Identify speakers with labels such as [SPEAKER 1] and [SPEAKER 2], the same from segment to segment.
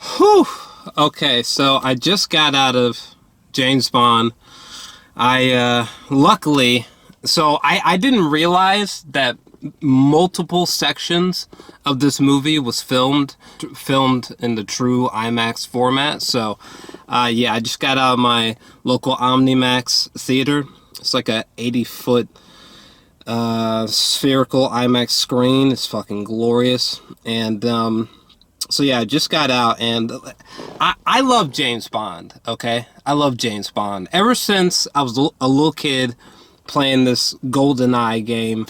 [SPEAKER 1] Whew. Okay, so I just got out of James Bond. Luckily, I didn't realize that multiple sections of this movie was filmed in the true IMAX format. So, yeah, I just got out of my local OmniMax theater. It's like a 80-foot spherical IMAX screen. It's fucking glorious. And so yeah, I just got out, and I love James Bond, okay? I love James Bond. Ever since I was a little kid playing this GoldenEye game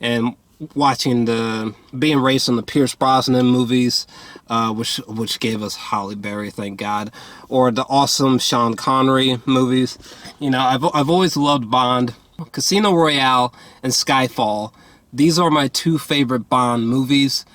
[SPEAKER 1] and being raised on the Pierce Brosnan movies, which gave us Halle Berry, thank God, or the awesome Sean Connery movies. You know, I've always loved Bond. Casino Royale and Skyfall, these are my two favorite Bond movies.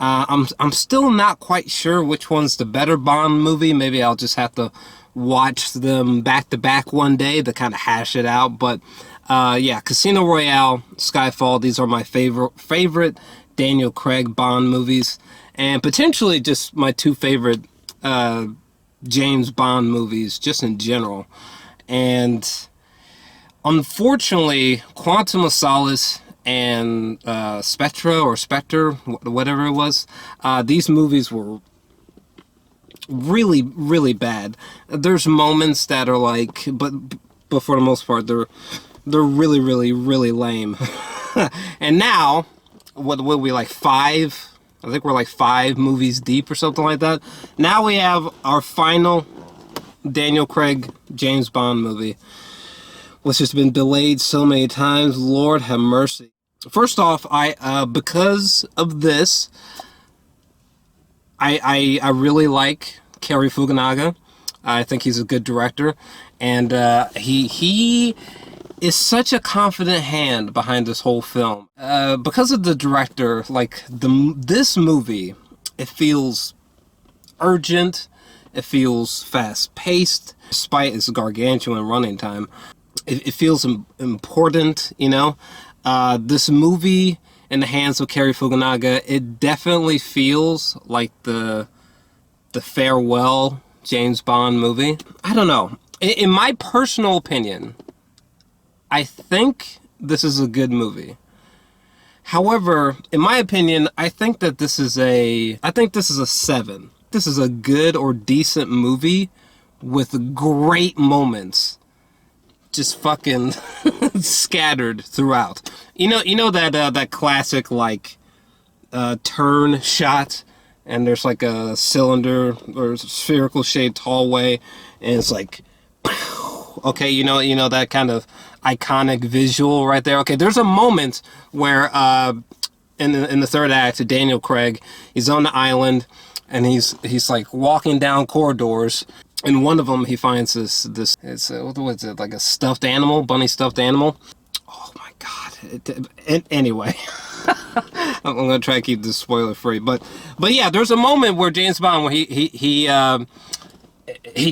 [SPEAKER 1] I'm still not quite sure which one's the better Bond movie. Maybe I'll just have to watch them back to back one day to kind of hash it out. But yeah, Casino Royale, Skyfall, these are my favorite Daniel Craig Bond movies, and potentially just my two favorite James Bond movies just in general. And unfortunately, Quantum of Solace and Spectre, whatever it was, these movies were really, really bad. There's moments that are like, but for the most part, they're really, really, really lame. And now, what we like five? I think we're like 5 movies deep or something like that. Now we have our final Daniel Craig James Bond movie, which has been delayed so many times. Lord have mercy. First off, because of this, I really like Cary Fukunaga. I think he's a good director, and he is such a confident hand behind this whole film. Because of the director, like this movie, it feels urgent. It feels fast-paced, despite its gargantuan running time. It feels important, you know. This movie, in the hands of Cary Fukunaga, it definitely feels like the farewell James Bond movie. I don't know. In my personal opinion, I think this is a good movie. However, in my opinion, I think this is a 7. This is a good or decent movie with great moments just fucking scattered throughout. You know that classic like turn shot, and there's like a cylinder or spherical shaped hallway, and it's like, okay, you know that kind of iconic visual right there. Okay, there's a moment where in the third act, Daniel Craig, he's on the island, and he's like walking down corridors. In one of them, he finds this it's what is it, like a stuffed animal, bunny stuffed animal. Oh my God! Anyway, I'm gonna try to keep this spoiler free, but yeah, there's a moment where James Bond, where he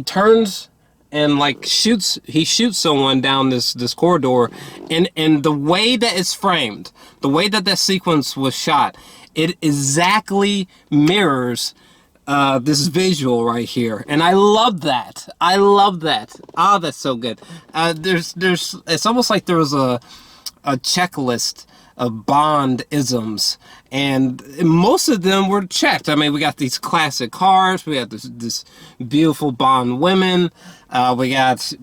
[SPEAKER 1] turns and like shoots someone down this corridor, and the way that it's framed, the way that sequence was shot, it exactly mirrors this visual right here, and I love that. Ah, that's so good. There's it's almost like there was a checklist of Bond isms, and most of them were checked. I mean, we got these classic cars, we got this beautiful Bond women, we got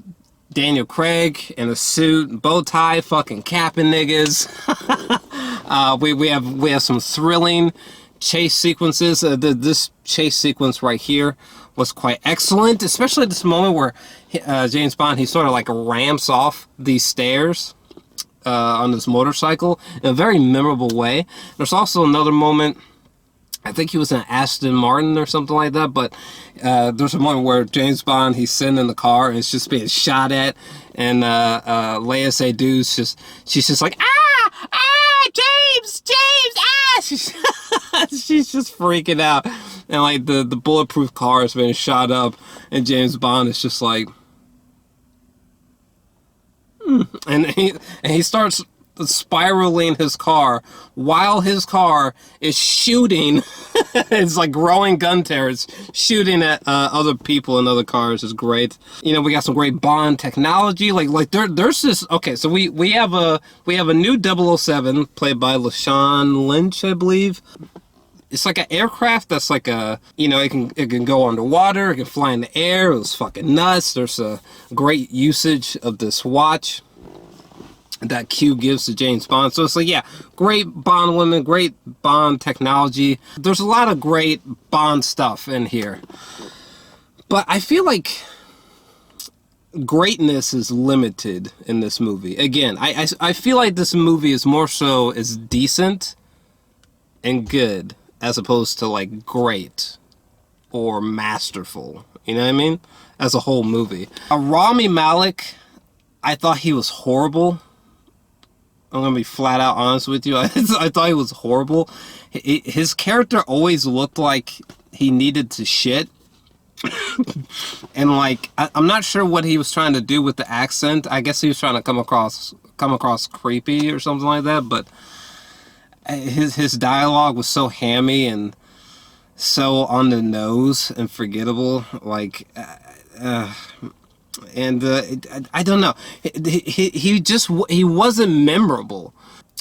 [SPEAKER 1] Daniel Craig in a suit, bow tie, fucking capping niggas. we have some thrilling chase sequences. This chase sequence right here was quite excellent, especially this moment where James Bond, he sort of like ramps off these stairs on this motorcycle in a very memorable way. There's also another moment, I think he was in Aston Martin or something like that, but there's a moment where James Bond, he's sitting in the car and it's just being shot at, and Léa Seydoux, she's just like, James, she's just freaking out, and like the bulletproof car is being shot up, and James Bond is just like, and he starts spiraling his car while his car is shooting. It's like growing gun turrets shooting at other people in other cars is great. You know, we got some great Bond technology. There's this. Okay, so we have a new 007 played by Lashana Lynch, I believe. It's like an aircraft that's like a, you know, it can go underwater, it can fly in the air. It was fucking nuts. There's a great usage of this watch that Q gives to James Bond. So it's like, yeah, great Bond women, great Bond technology. There's a lot of great Bond stuff in here. But I feel like greatness is limited in this movie. Again, I feel like this movie is more so is decent and good as opposed to like great or masterful. You know what I mean? As a whole movie. Rami Malek, I thought he was horrible. I'm gonna be flat out honest with you. I thought he was horrible. His character always looked like he needed to shit. And like, I'm not sure what he was trying to do with the accent. I guess he was trying to come across creepy or something like that. But his dialogue was so hammy and so on the nose and forgettable. Like, and I don't know. He wasn't memorable.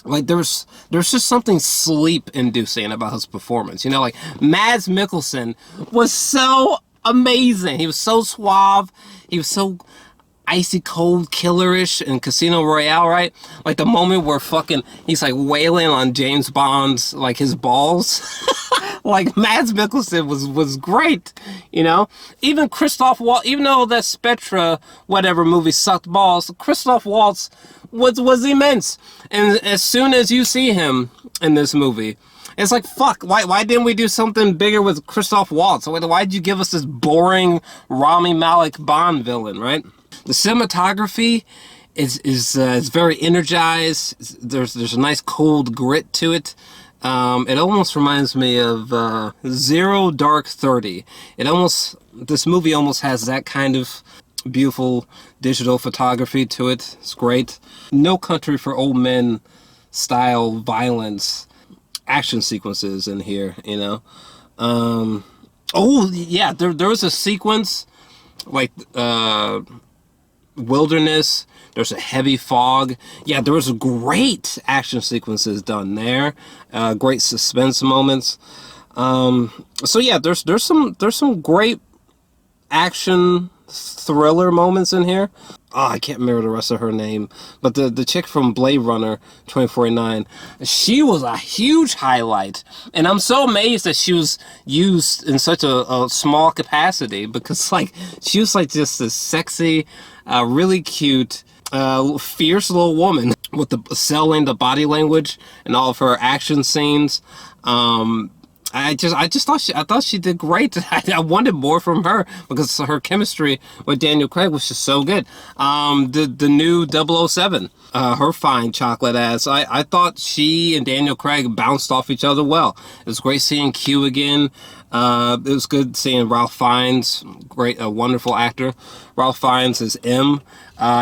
[SPEAKER 1] Like there's just something sleep-inducing about his performance. You know, like Mads Mikkelsen was so amazing. He was so suave. He was so icy cold, killerish in Casino Royale, right? Like the moment where fucking he's like wailing on James Bond's like his balls. Like Mads Mikkelsen was great, you know. Even Christoph Waltz, even though that Spectre whatever movie sucked balls, Christoph Waltz was immense. And as soon as you see him in this movie, it's like, fuck, why didn't we do something bigger with Christoph Waltz? Why'd you give us this boring Rami Malek Bond villain, right? The cinematography is very energized. There's a nice cold grit to it. It almost reminds me of Zero Dark 30. This movie almost has that kind of beautiful digital photography to it. It's great. No Country for Old Men style violence action sequences in here, you know. Oh yeah, there was a sequence like wilderness. There's a heavy fog. Yeah, there was great action sequences done there. Great suspense moments. So yeah, there's some great action thriller moments in here. Oh, I can't remember the rest of her name, but the chick from Blade Runner 2049, she was a huge highlight, and I'm so amazed that she was used in such a small capacity, because like she was like just this sexy, really cute, fierce little woman with selling the body language and all of her action scenes. I thought she did great. I wanted more from her because her chemistry with Daniel Craig was just so good. The new 007, her fine chocolate ass. I thought she and Daniel Craig bounced off each other well. It was great seeing Q again. It was good seeing Ralph Fiennes, a wonderful actor. Ralph Fiennes is M.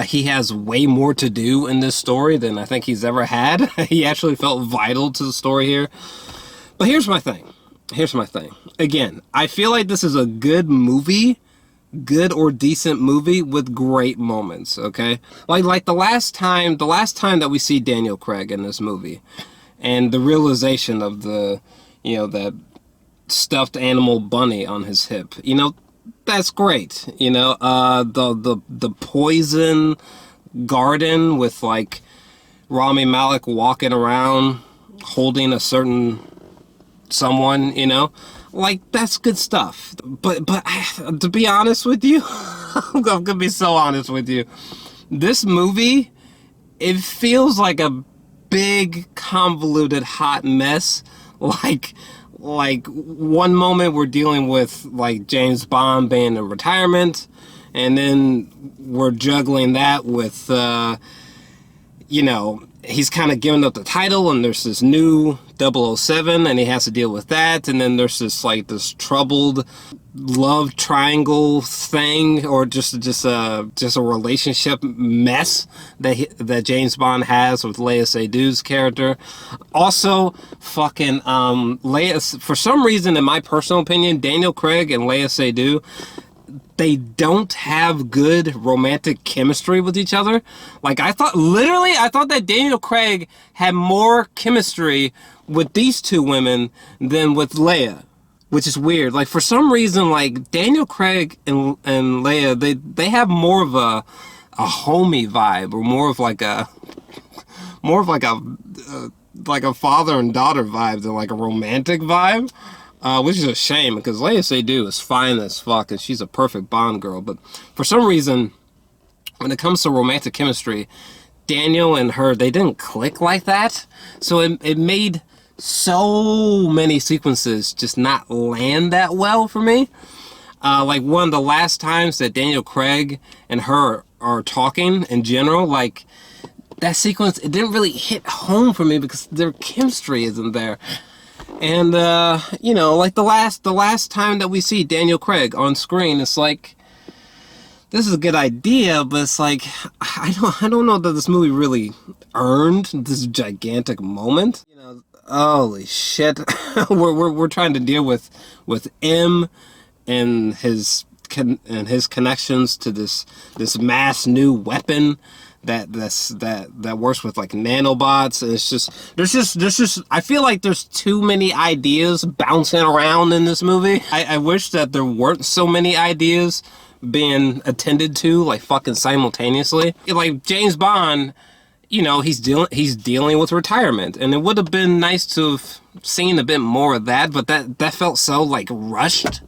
[SPEAKER 1] He has way more to do in this story than I think he's ever had. He actually felt vital to the story here. But here's my thing. Again, I feel like this is a good movie, good or decent movie with great moments, okay? Like the last time that we see Daniel Craig in this movie, and the realization of the, you know, that stuffed animal bunny on his hip, you know, that's great. You know, the poison garden with like Rami Malek walking around holding a certain someone, you know, like that's good stuff. But to be honest with you, I'm gonna be so honest with you, this movie, it feels like a big convoluted hot mess. Like one moment we're dealing with like James Bond being in retirement, and then we're juggling that with you know, he's kind of giving up the title, and there's this new 007, and he has to deal with that, and then there's this like this troubled love triangle thing, or just a relationship mess that James Bond has with Léa Seydoux's character. Also, fucking Léa, for some reason, in my personal opinion, Daniel Craig and Léa Seydoux, they don't have good romantic chemistry with each other. Like, I thought that Daniel Craig had more chemistry with these two women than with Léa, which is weird. Like, for some reason, like, Daniel Craig and Léa, they have more of a homie vibe, or more of like a father and daughter vibe than like a romantic vibe. Which is a shame, because Léa Seydoux is fine as fuck, and she's a perfect Bond girl. But for some reason, when it comes to romantic chemistry, Daniel and her, they didn't click like that. So it made so many sequences just not land that well for me. Like, one of the last times that Daniel Craig and her are talking in general, like, that sequence, it didn't really hit home for me because their chemistry isn't there. And, you know, like the last time that we see Daniel Craig on screen, it's like, this is a good idea, but it's like, I don't know that this movie really earned this gigantic moment. You know, holy shit. we're trying to deal with M and his connections to this mass new weapon that works with like nanobots, and it's just there's just I feel like there's too many ideas bouncing around in this movie. I wish that there weren't so many ideas being attended to, like, fucking simultaneously. Like, James Bond, you know, he's dealing with retirement, and it would have been nice to have seen a bit more of that, but that felt so like rushed.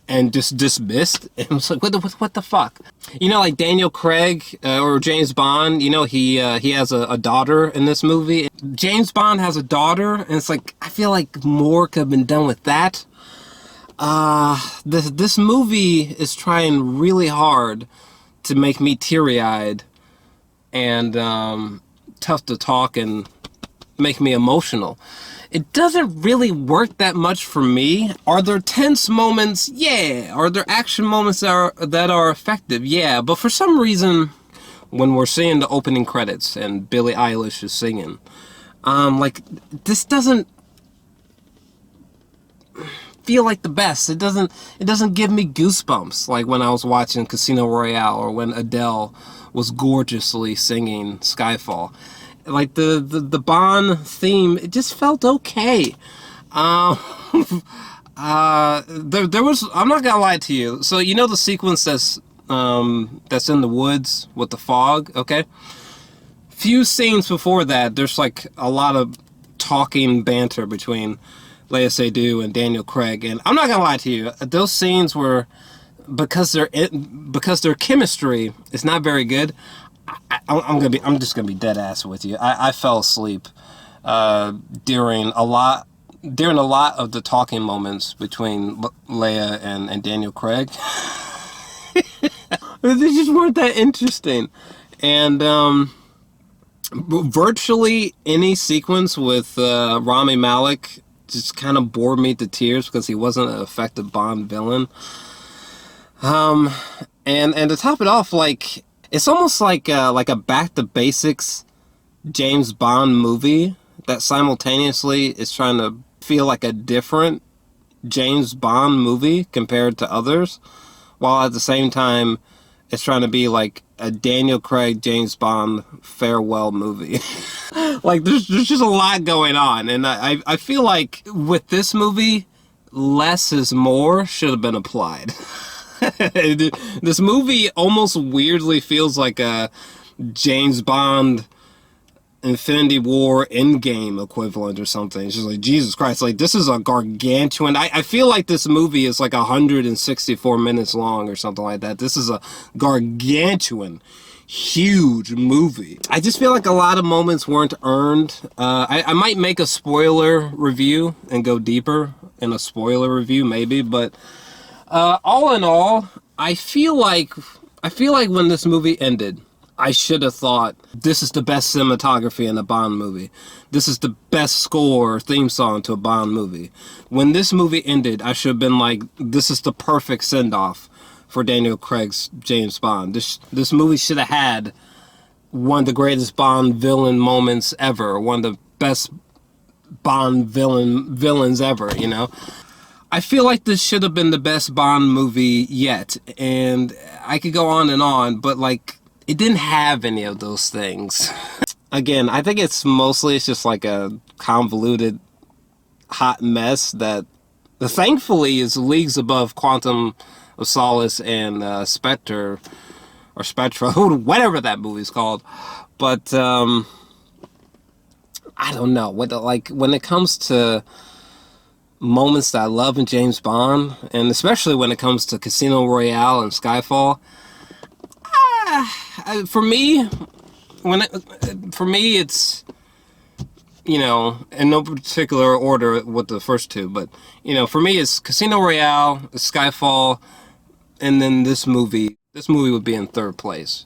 [SPEAKER 1] And just dismissed. It was like, what the fuck? You know, like Daniel Craig or James Bond, you know, he has a daughter in this movie. James Bond has a daughter, and it's like, I feel like more could have been done with that. This movie is trying really hard to make me teary-eyed and tough to talk and make me emotional. It doesn't really work that much for me. Are there tense moments? Yeah. Are there action moments that are effective? Yeah. But for some reason, when we're seeing the opening credits and Billie Eilish is singing, like, this doesn't feel like the best. It doesn't give me goosebumps like when I was watching Casino Royale, or when Adele was gorgeously singing Skyfall. Like, the Bond theme, it just felt okay. There was, I'm not gonna lie to you. So, you know the sequence that's in the woods with the fog, okay? Few scenes before that, there's like a lot of talking banter between Léa Seydoux and Daniel Craig, and I'm not gonna lie to you, those scenes were, because their chemistry is not very good. I'm just gonna be dead ass with you. I fell asleep during a lot of the talking moments between Léa and Daniel Craig. They just weren't that interesting. And virtually any sequence with Rami Malek just kind of bored me to tears because he wasn't an effective Bond villain. And to top it off, like, it's almost like a back to basics James Bond movie that simultaneously is trying to feel like a different James Bond movie compared to others, while at the same time it's trying to be like a Daniel Craig James Bond farewell movie. Like, there's just a lot going on, and I feel like with this movie, less is more should have been applied. This movie almost weirdly feels like a James Bond Infinity War Endgame equivalent or something. It's just like, Jesus Christ, like, this is a gargantuan. I feel like this movie is like 164 minutes long or something like that. This is a gargantuan, huge movie. I just feel like a lot of moments weren't earned. I might make a spoiler review and go deeper in a spoiler review, maybe, but all in all, I feel like when this movie ended, I should have thought, this is the best cinematography in a Bond movie. This is the best score, theme song to a Bond movie. When this movie ended, I should have been like, this is the perfect send-off for Daniel Craig's James Bond. This movie should have had one of the greatest Bond villain moments ever, one of the best Bond villains ever, you know? I feel like this should have been the best Bond movie yet, and I could go on and on, but like, it didn't have any of those things. Again, I think it's just like a convoluted, hot mess that thankfully is leagues above Quantum of Solace and Spectre, or Spectra, whatever that movie's called. But I don't know. When it comes to moments that I love in James Bond, and especially when it comes to Casino Royale and Skyfall, for me, it's, you know, in no particular order with the first two, but, you know, for me it's Casino Royale, Skyfall, and then this movie. This movie would be in third place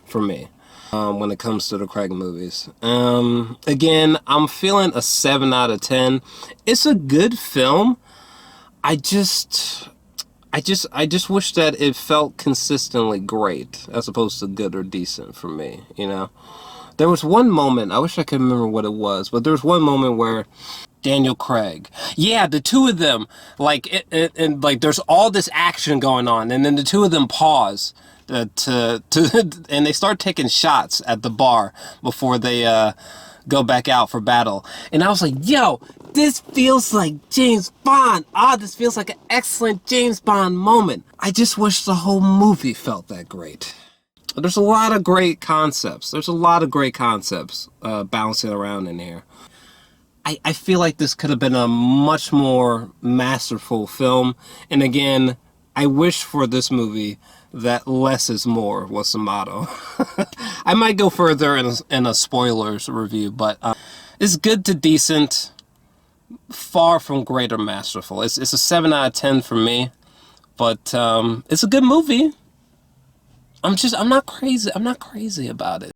[SPEAKER 1] for me when it comes to the Craig movies. Again, I'm feeling a 7 out of 10. It's a good film. I just wish that it felt consistently great as opposed to good or decent for me, you know? There was one moment, I wish I could remember what it was, but there was one moment where Daniel Craig, yeah, the two of them, like, and like, there's all this action going on, and then the two of them pause and they start taking shots at the bar before they go back out for battle. And I was like, yo, this feels like James Bond. This feels like an excellent James Bond moment. I just wish the whole movie felt that great. There's a lot of great concepts. Bouncing around in here. I feel like this could have been a much more masterful film. And again, I wish for this movie that less is more was the motto. I might go further in a spoilers review, but it's good to decent, far from great or masterful. It's a 7 out of 10 for me, but it's a good movie. I'm not crazy about it.